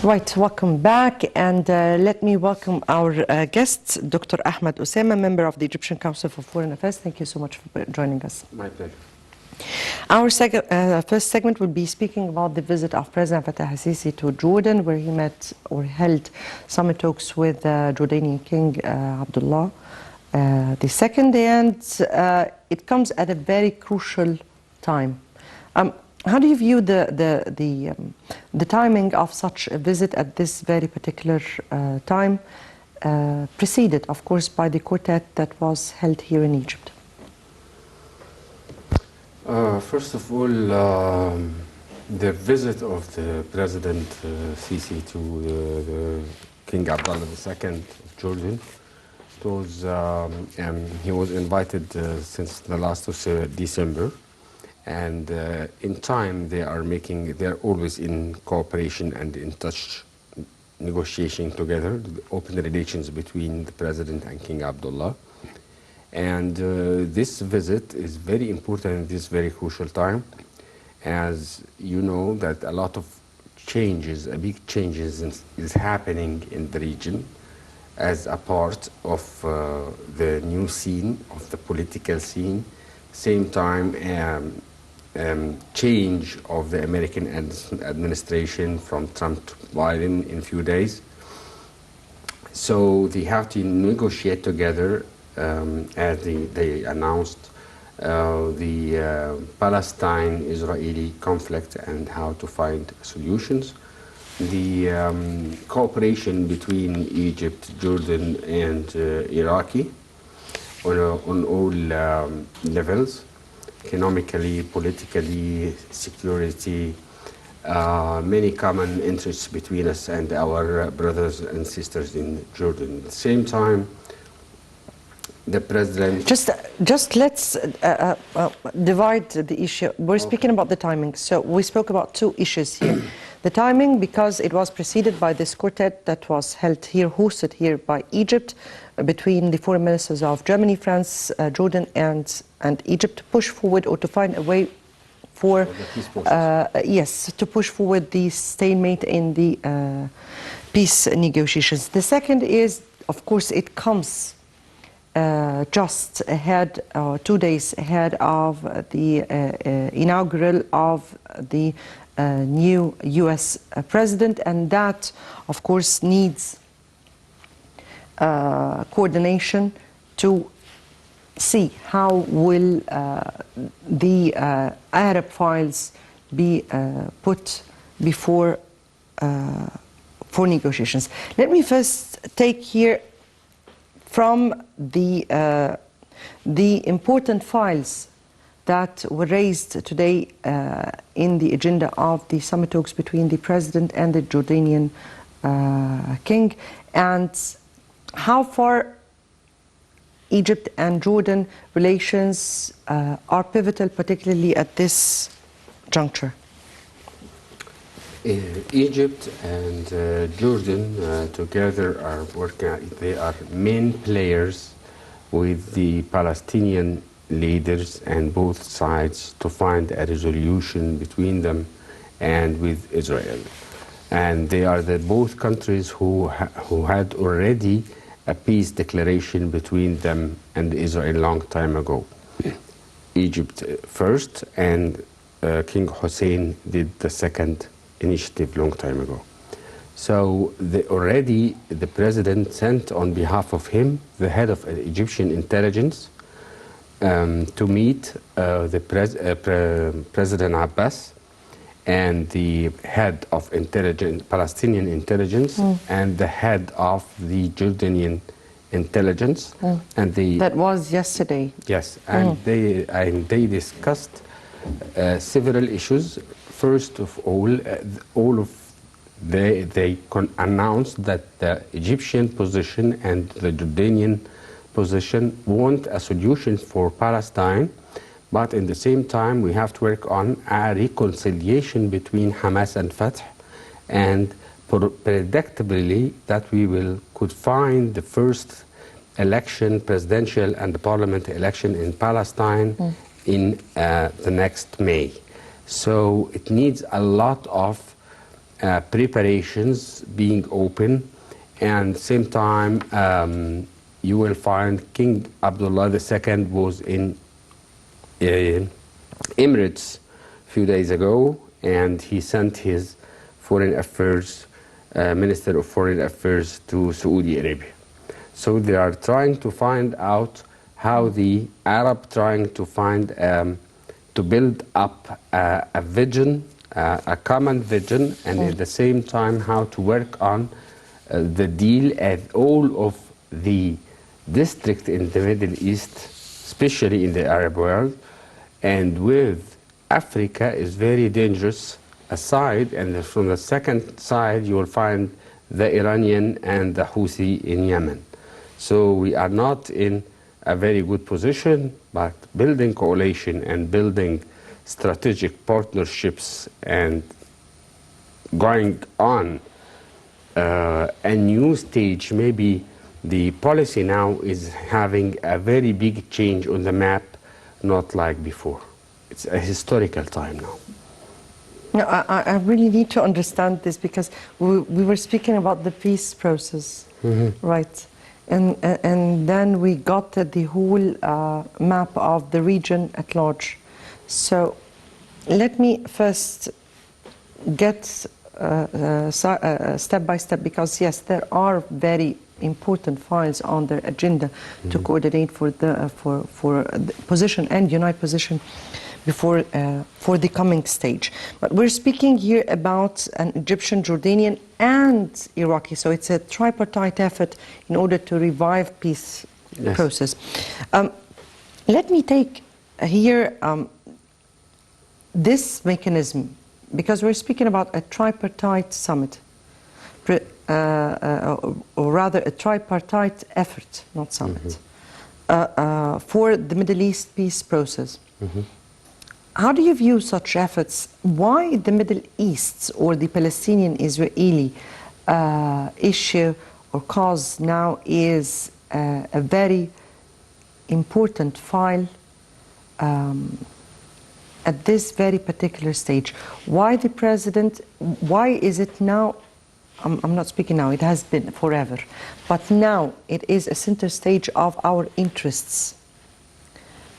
Right, welcome back, and let me welcome our guests, Dr. Ahmed Osama, member of the Egyptian Council for Foreign Affairs. Thank you so much for joining us. My pleasure. Our first segment will be speaking about the visit of President Fattah al-Sisi to Jordan, where he met or held summit talks with Jordanian King Abdullah II, and it comes at a very crucial time. How do you view the timing of such a visit at this very particular time, preceded, of course, by the quartet that was held here in Egypt? First of all, the visit of the President Sisi to the King Abdullah II of Jordan, it was, he was invited since the last of December. And in time, they are always in cooperation and in touch, negotiating together, open relations between the President and King Abdullah. And this visit is very important at this very crucial time, as you know that a lot of changes, big changes is happening in the region as a part of the new scene, of the political scene. Same time, change of the American administration from Trump to Biden in a few days. So they have to negotiate together, as they announced the Palestine-Israeli conflict and how to find solutions. The cooperation between Egypt, Jordan, and Iraqi on all levels, economically, politically, security, many common interests between us and our brothers and sisters in Jordan. At the same time, the president... Just let's divide the issue. We're speaking about the timing. So we spoke about two issues here. The timing, because it was preceded by this quartet that was held here, hosted here by Egypt, between the foreign ministers of Germany, France, Jordan, and Egypt, to push forward or to find a way for yes, to push forward the stalemate in the peace negotiations. The second is, of course, it comes just ahead, 2 days ahead of the inaugural of the new U.S. president, and that, of course, needs coordination to see how will the Arab files be put before for negotiations. Let me first take here from the important files that were raised today in the agenda of the summit talks between the President and the Jordanian King, and how far Egypt and Jordan relations are pivotal, particularly at this juncture. Egypt and Jordan together are working. They are main players with the Palestinian leaders and both sides to find a resolution between them and with Israel. And they are both countries who had already a peace declaration between them and Israel a long time ago. Egypt first, and King Hussein did the second initiative long time ago. So already the president sent on behalf of him the head of Egyptian intelligence to meet the President Abbas and the head of Palestinian intelligence and the head of the Jordanian intelligence. And that was yesterday. Yes, and they discussed several issues. First of all, they announced that the Egyptian position and the Jordanian position want a solution for Palestine, but in the same time we have to work on a reconciliation between Hamas and Fatah, and predictably that we could find the first election, presidential and parliament election in Palestine in the next May. So it needs a lot of preparations being open, and same time you will find King Abdullah II was in Emirates a few days ago, and he sent his foreign affairs, Minister of Foreign Affairs to Saudi Arabia. So they are trying to find out how the Arab trying to find, to build up a vision, a common vision, and at the same time how to work on the deal at all of the districts in the Middle East, especially in the Arab world, and with Africa is very dangerous aside, and from the second side you will find the Iranian and the Houthi in Yemen. So we are not in a very good position, but building coalition and building strategic partnerships and going on a new stage. Maybe the policy now is having a very big change on the map, not like before. It's a historical time now. No, I really need to understand this, because we were speaking about the peace process, right? And then we got the whole map of the region at large. So let me first get step by step, because yes, there are very important files on their agenda to coordinate for the position and unite position before for the coming stage. But we're speaking here about an Egyptian, Jordanian, and Iraqi. So it's a tripartite effort in order to revive peace process. Let me take here this mechanism, because we're speaking about a tripartite summit, or rather a tripartite effort, not summit, for the Middle East peace process. How do you view such efforts? Why the Middle East or the Palestinian-Israeli issue or cause now is a very important file at this very particular stage? Why the president, why is it now, I'm not speaking now, it has been forever, but now it is a center stage of our interests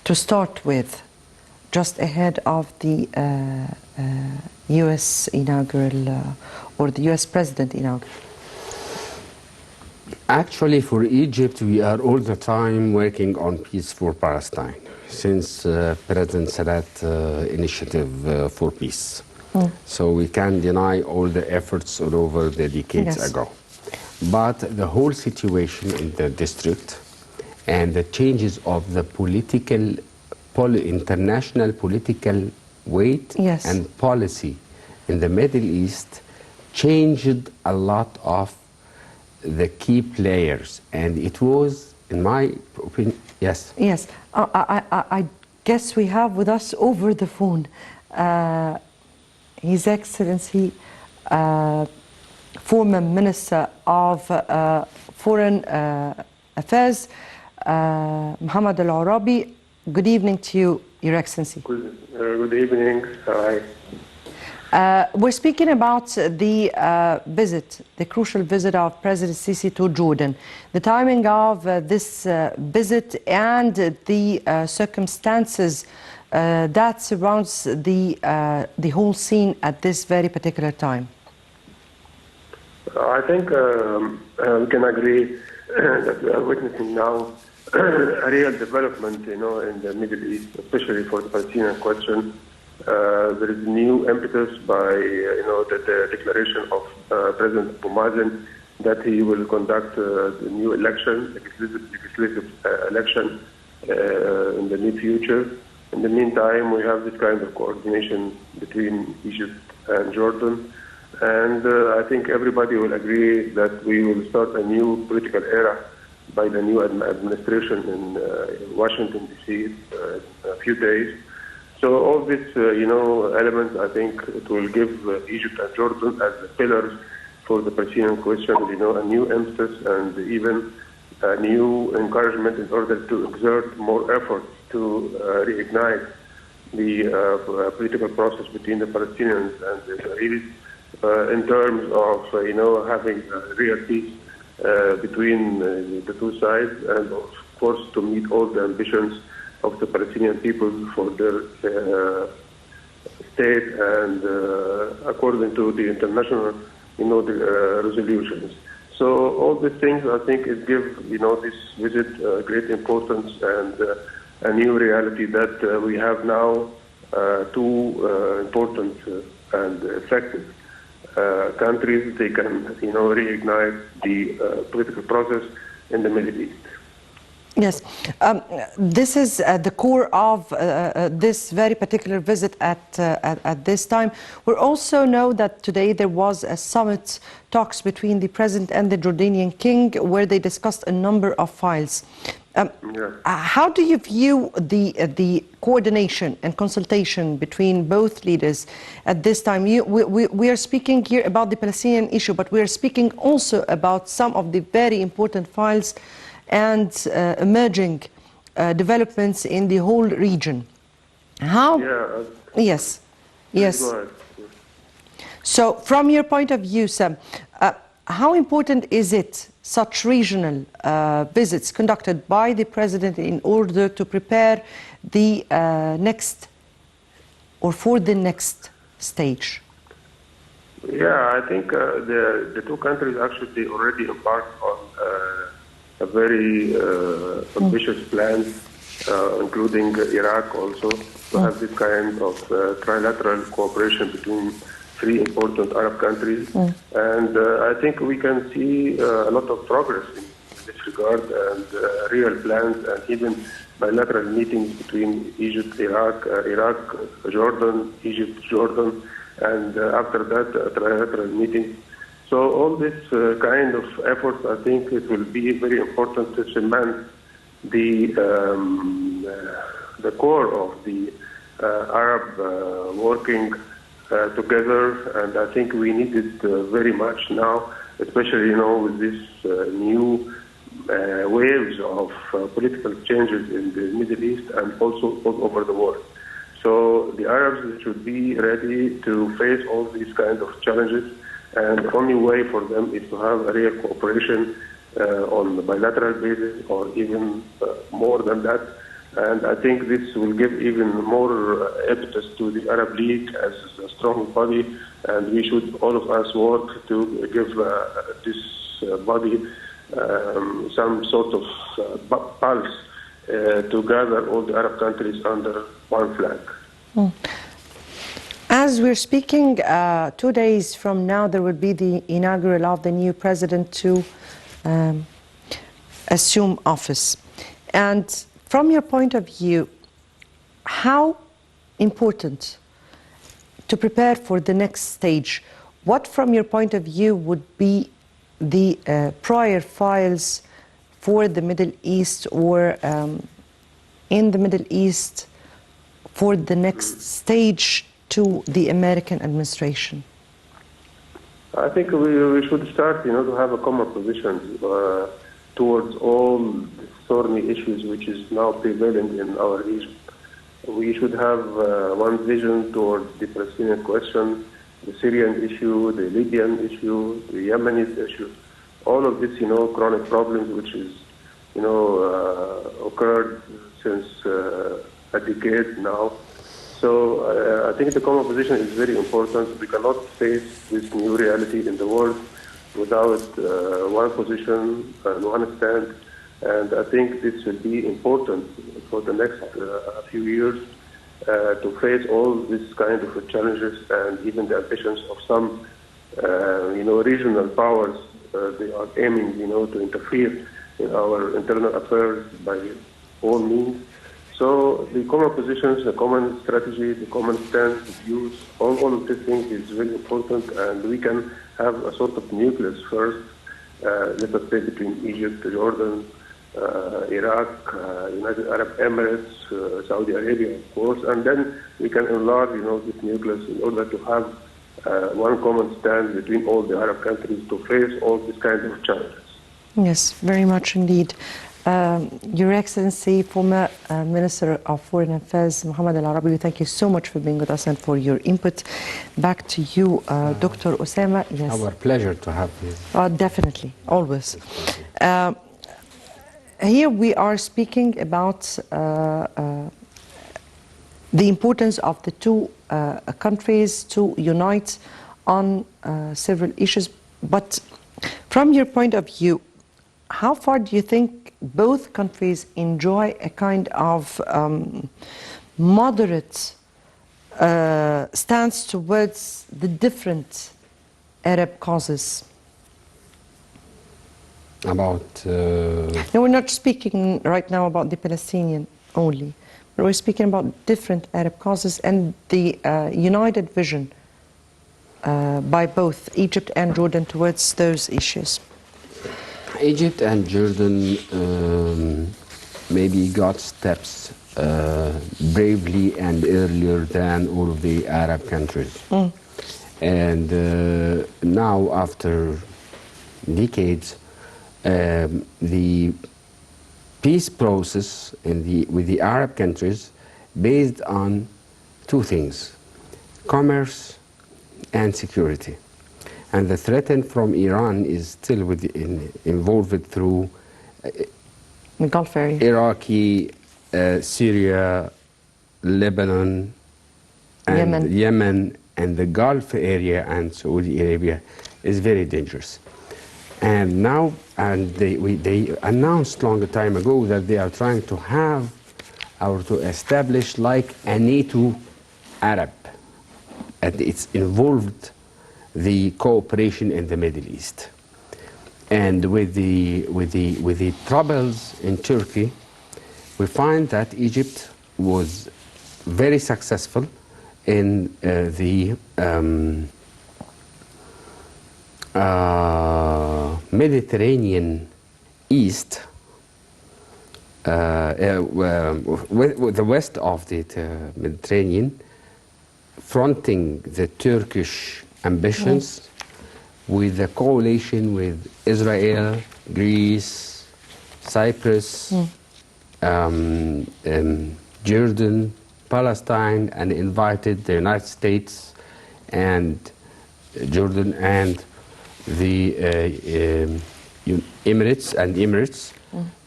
to start with, just ahead of the U.S. inaugural, or the U.S. president inaugural? Actually, for Egypt, we are all the time working on peace for Palestine, since President Sadat initiative for peace. So we can't deny all the efforts all over the decades ago. But the whole situation in the district and the changes of the political international political weight and policy in the Middle East changed a lot of the key players, and it was, in my opinion, yes. I guess we have with us over the phone His Excellency, former Minister of Foreign Affairs, Mohamed Oraby. Good evening to you, Your Excellency. Good evening. Hi. We're speaking about the visit, the crucial visit of President Sisi to Jordan. The timing of this visit and the circumstances that surrounds the whole scene at this very particular time. I think we can agree that we are witnessing now a real development, in the Middle East, especially for the Palestinian question. There is new impetus by, the declaration of President Mohamed that he will conduct the new election, legislative election in the near future. In the meantime, we have this kind of coordination between Egypt and Jordan. And I think everybody will agree that we will start a new political era by the new administration in Washington, D.C. in a few days. So all these, elements, I think it will give Egypt and Jordan as the pillars for the Palestinian question, a new emphasis and even a new encouragement in order to exert more efforts to reignite the political process between the Palestinians and the Israelis. in terms of having real peace between the two sides, and of course to meet all the ambitions of the Palestinian people for their state and according to the international the resolutions. So all these things, I think, it give this visit great importance and a new reality that we have now two important and effective countries. They can reignite the political process in the Middle East. Yes, this is the core of this very particular visit at this time. We also know that today there was a summit talks between the president and the Jordanian king where they discussed a number of files. How do you view the coordination and consultation between both leaders at this time? We are speaking here about the Palestinian issue, but we are speaking also about some of the very important files and emerging developments in the whole region. How? Yeah. Yes. So, from your point of view, Sam, how important is it such regional visits conducted by the president in order to prepare the next or for the next stage? Yeah, I think the two countries actually already embarked on a very ambitious plan, including Iraq also, to have this kind of trilateral cooperation between three important Arab countries. And I think we can see a lot of progress in this regard, and real plans and even bilateral meetings between Egypt, Iraq, Jordan, Egypt, Jordan, and after that, trilateral meetings. So all this kind of efforts, I think it will be very important to cement the core of the Arab working together, and I think we need it very much now, especially with this new waves of political changes in the Middle East and also all over the world. So the Arabs should be ready to face all these kinds of challenges, and the only way for them is to have a real cooperation on a bilateral basis, or even more than that. And I think this will give even more impetus to the Arab League as a strong body, and we should, all of us, work to give this body some sort of pulse to gather all the Arab countries under one flag. As we're speaking, 2 days from now, there will be the inaugural of the new president to assume office. And from your point of view, how important to prepare for the next stage? What, from your point of view, would be the prior files for the Middle East, or in the Middle East for the next stage to the American administration? I think we should start, to have a common position towards all the thorny issues which is now prevailing in our region. We should have one vision towards the Palestinian question, the Syrian issue, the Libyan issue, the Yemeni issue. All of this, chronic problems which is, occurred since a decade now. So I think the common position is very important. We cannot face this new reality in the world without one position and one stand. And I think this will be important for the next few years to face all these kind of challenges and even the ambitions of some, regional powers. They are aiming, to interfere in our internal affairs by all means. So the common positions, the common strategy, the common stance, the views, all of these things is very important, and we can have a sort of nucleus first, let us say between Egypt, Jordan, Iraq, United Arab Emirates, Saudi Arabia, of course, and then we can enlarge, this nucleus in order to have one common stand between all the Arab countries to face all these kinds of challenges. Yes, very much indeed. Your Excellency, former Minister of Foreign Affairs, Mohamed Oraby, thank you so much for being with us and for your input. Back to you, Dr. Osama. Yes. Our pleasure to have you. Definitely, always. Here we are speaking about the importance of the two countries to unite on several issues. But from your point of view, how far do you think both countries enjoy a kind of moderate stance towards the different Arab causes? About... No, we're not speaking right now about the Palestinian only. But we're speaking about different Arab causes and the united vision by both Egypt and Jordan towards those issues. Egypt and Jordan maybe got steps bravely and earlier than all of the Arab countries. And now, after decades, the peace process with the Arab countries based on two things: commerce and security. And the threat from Iran is still involved through The Gulf area. Iraqi, Syria, Lebanon, and Yemen, and the Gulf area and Saudi Arabia is very dangerous. And now, they announced long time ago that they are trying to have or to establish like a NATO Arab, and it's involved the cooperation in the Middle East. And with the troubles in Turkey, we find that Egypt was very successful in the Mediterranean East, with the west of the Mediterranean, fronting the Turkish ambitions with a coalition with Israel, Greece, Cyprus, Jordan, Palestine, and invited the United States and Jordan and the Emirates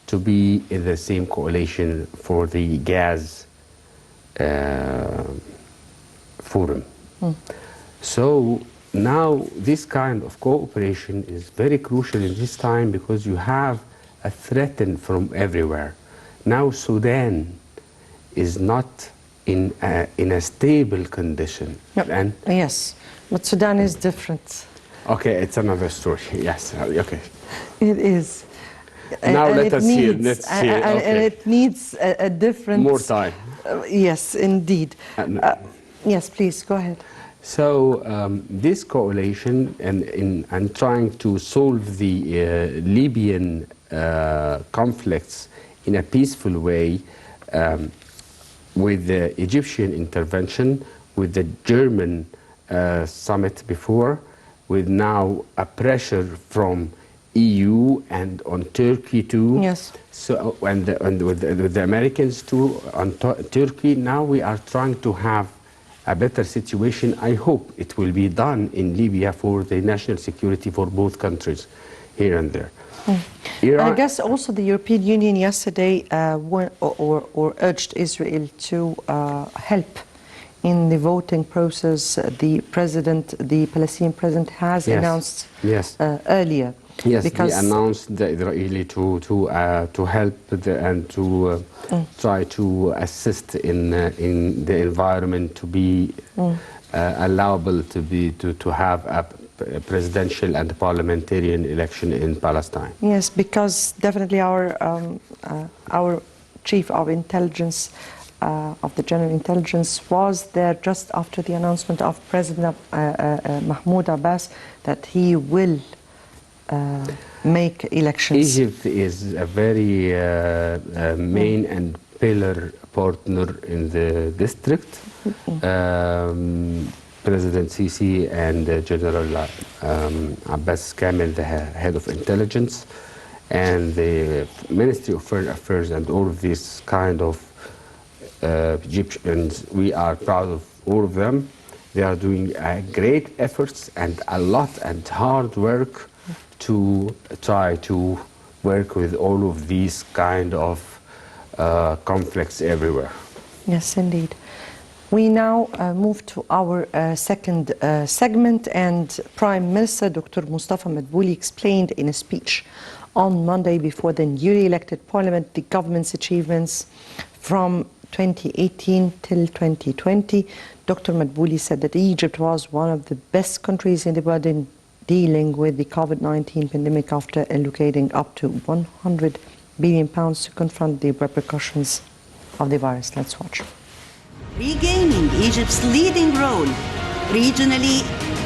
to be in the same coalition for the gas forum. So now this kind of cooperation is very crucial in this time because you have a threat from everywhere. Now Sudan is not in a stable condition. Yep. And yes, but Sudan is different. okay, it's another story. Yes, okay. It is. Now and let us hear. Let's hear. And Okay. it needs a different... More time. Yes, indeed. Yes, please, go ahead. So this coalition and trying to solve the Libyan conflicts in a peaceful way with the Egyptian intervention, with the German summit before, with now a pressure from EU and on Turkey too. Yes. So and with the Americans too on Turkey. Now we are trying to have a better situation. I hope it will be done in Libya for the national security for both countries, here and there. I guess also the European Union yesterday urged Israel to help in the voting process. The Palestinian president has announced earlier. Yes, because they announced the Israeli to help and to try to assist in the environment to be allowable to have a presidential and parliamentarian election in Palestine. Yes, because definitely our chief of intelligence, of the general intelligence, was there just after the announcement of President Mahmoud Abbas that he will make elections. Egypt is a very main and pillar partner in the district. President Sisi and General Abbas Kamel, the head of intelligence, And the Ministry of Foreign Affairs and all of these kind of Egyptians, we are proud of all of them. They are doing great efforts and a lot and hard work to try to work with all of these kind of conflicts everywhere. Yes, indeed. We now move to our second segment, and Prime Minister Dr. Mustafa Madbouli explained in a speech on Monday before the newly elected parliament the government's achievements from 2018 till 2020. Dr. Madbouli said that Egypt was one of the best countries in the world in dealing with the COVID-19 pandemic after allocating up to £100 billion to confront the repercussions of the virus. Let's watch. Regaining Egypt's leading role, regionally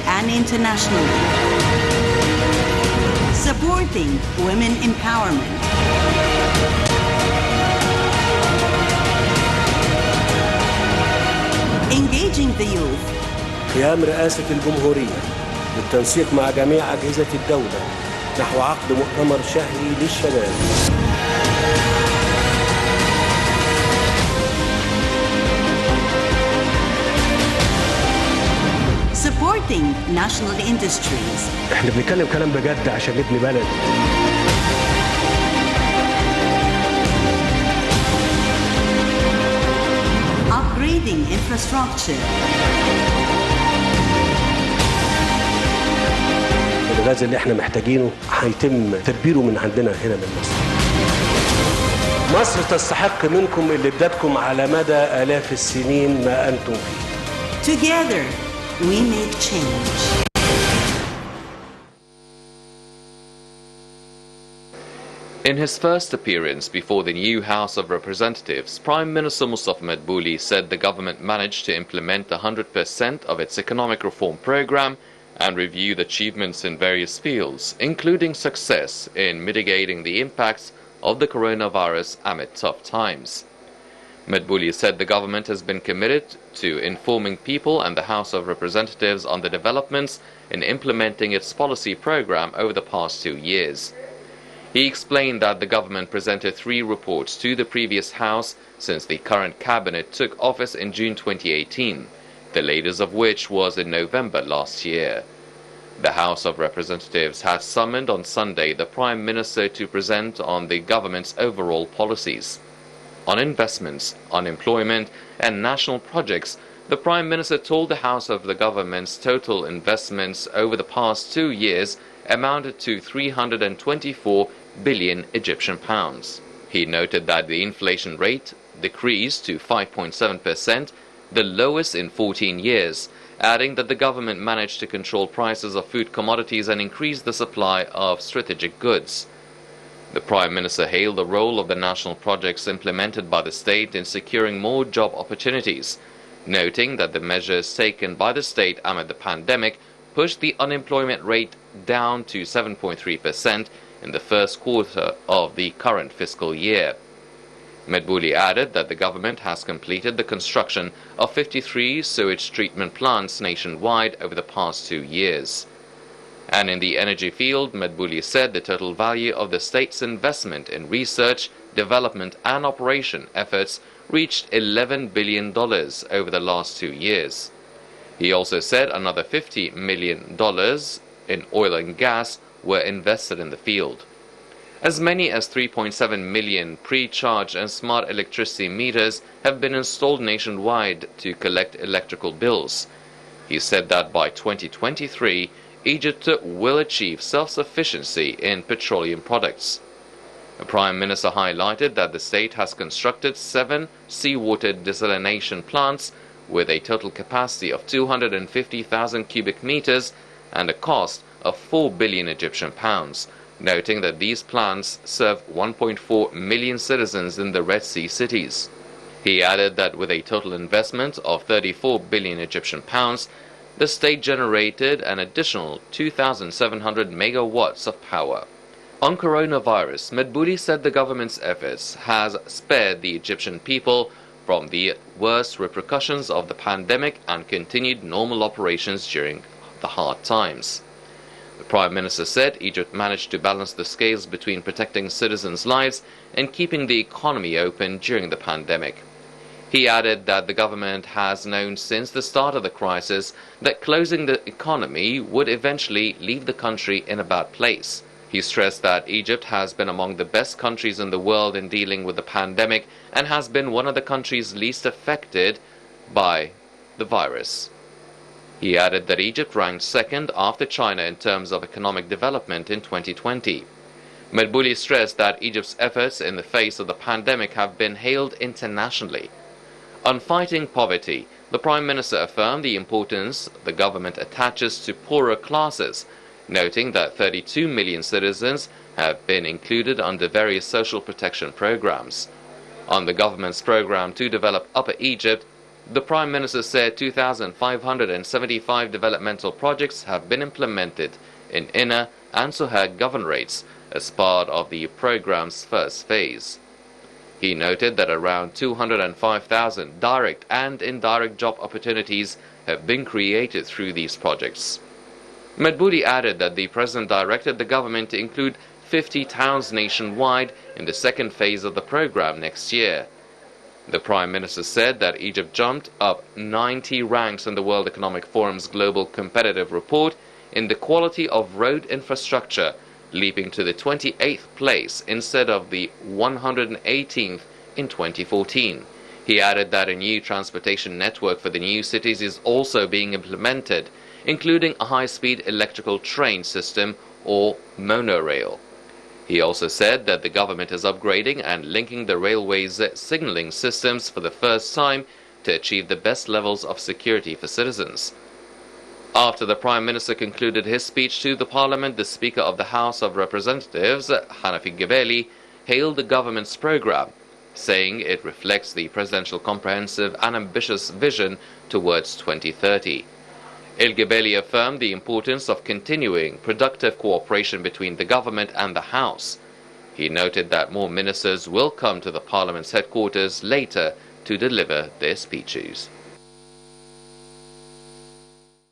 and internationally. Supporting women empowerment. Engaging the youth. قيام رئاسة الجمهورية بالتنسيق مع جميع أجهزة الدولة نحو عقد مؤتمر شهري للشباب. Supporting national industries. احنا بنتكلم كلام بجد عشان نبني بلد. Upgrading infrastructure. الغاز اللي احنا محتاجينه هيتم تدبيره من عندنا هنا من مصر. مصر تستحق منكم اللي ادتكم على مدى آلاف السنين ما أنتم فيه. Together we make change. In his first appearance before the new House of Representatives, Prime Minister Mustafa Madbouli said the government managed to implement 100% of its economic reform program and reviewed achievements in various fields, including success in mitigating the impacts of the coronavirus amid tough times. Madbouli said the government has been committed to informing people and the House of Representatives on the developments in implementing its policy program over the past 2 years. He explained that the government presented 3 reports to the previous House since the current cabinet took office in June 2018, the latest of which was in November last year. The House of Representatives has summoned on Sunday the Prime Minister to present on the government's overall policies. On investments, unemployment and national projects, the Prime Minister told the House of the government's total investments over the past 2 years amounted to 324 billion Egyptian pounds. He noted that the inflation rate decreased to 5.7%, the lowest in 14 years, adding that the government managed to control prices of food commodities and increase the supply of strategic goods. The Prime Minister hailed the role of the national projects implemented by the state in securing more job opportunities, noting that the measures taken by the state amid the pandemic pushed the unemployment rate down to 7.3% in the first quarter of the current fiscal year. Madbouli added that the government has completed the construction of 53 sewage treatment plants nationwide over the past 2 years. And in the energy field, Madbouli said the total value of the state's investment in research, development and operation efforts reached $11 billion over the last 2 years. He also said another $50 million in oil and gas were invested in the field. As many as 3.7 million pre-charge and smart electricity meters have been installed nationwide to collect electrical bills. He said that by 2023, Egypt will achieve self-sufficiency in petroleum products. The Prime Minister highlighted that the state has constructed 7 seawater desalination plants with a total capacity of 250,000 cubic meters and a cost of 4 billion Egyptian pounds, noting that these plants serve 1.4 million citizens in the Red Sea cities. He added that with a total investment of 34 billion Egyptian pounds, the state generated an additional 2,700 megawatts of power. On coronavirus, Madbouli said the government's efforts has spared the Egyptian people from the worst repercussions of the pandemic and continued normal operations during the hard times. The Prime Minister said Egypt managed to balance the scales between protecting citizens' lives and keeping the economy open during the pandemic. He added that the government has known since the start of the crisis that closing the economy would eventually leave the country in a bad place. He stressed that Egypt has been among the best countries in the world in dealing with the pandemic and has been one of the countries least affected by the virus. He added that Egypt ranked second after China in terms of economic development in 2020. Medbouli stressed that Egypt's efforts in the face of the pandemic have been hailed internationally. On fighting poverty, the Prime Minister affirmed the importance the government attaches to poorer classes, noting that 32 million citizens have been included under various social protection programs. On the government's program to develop Upper Egypt, the Prime Minister said 2,575 developmental projects have been implemented in Inner and Sohag governorates as part of the program's first phase. He noted that around 205,000 direct and indirect job opportunities have been created through these projects. Medbouli added that the President directed the government to include 50 towns nationwide in the second phase of the program next year. The Prime Minister said that Egypt jumped up 90 ranks in the World Economic Forum's Global Competitive Report in the quality of road infrastructure, leaping to the 28th place instead of the 118th in 2014. He added that a new transportation network for the new cities is also being implemented, including a high-speed electrical train system or monorail. He also said that the government is upgrading and linking the railway's signaling systems for the first time to achieve the best levels of security for citizens. After the Prime Minister concluded his speech to the Parliament, the Speaker of the House of Representatives, Hanafi Gebeli, hailed the government's program, saying it reflects the presidential comprehensive and ambitious vision towards 2030. El-Gebeli affirmed the importance of continuing productive cooperation between the government and the House. He noted that more ministers will come to the Parliament's headquarters later to deliver their speeches.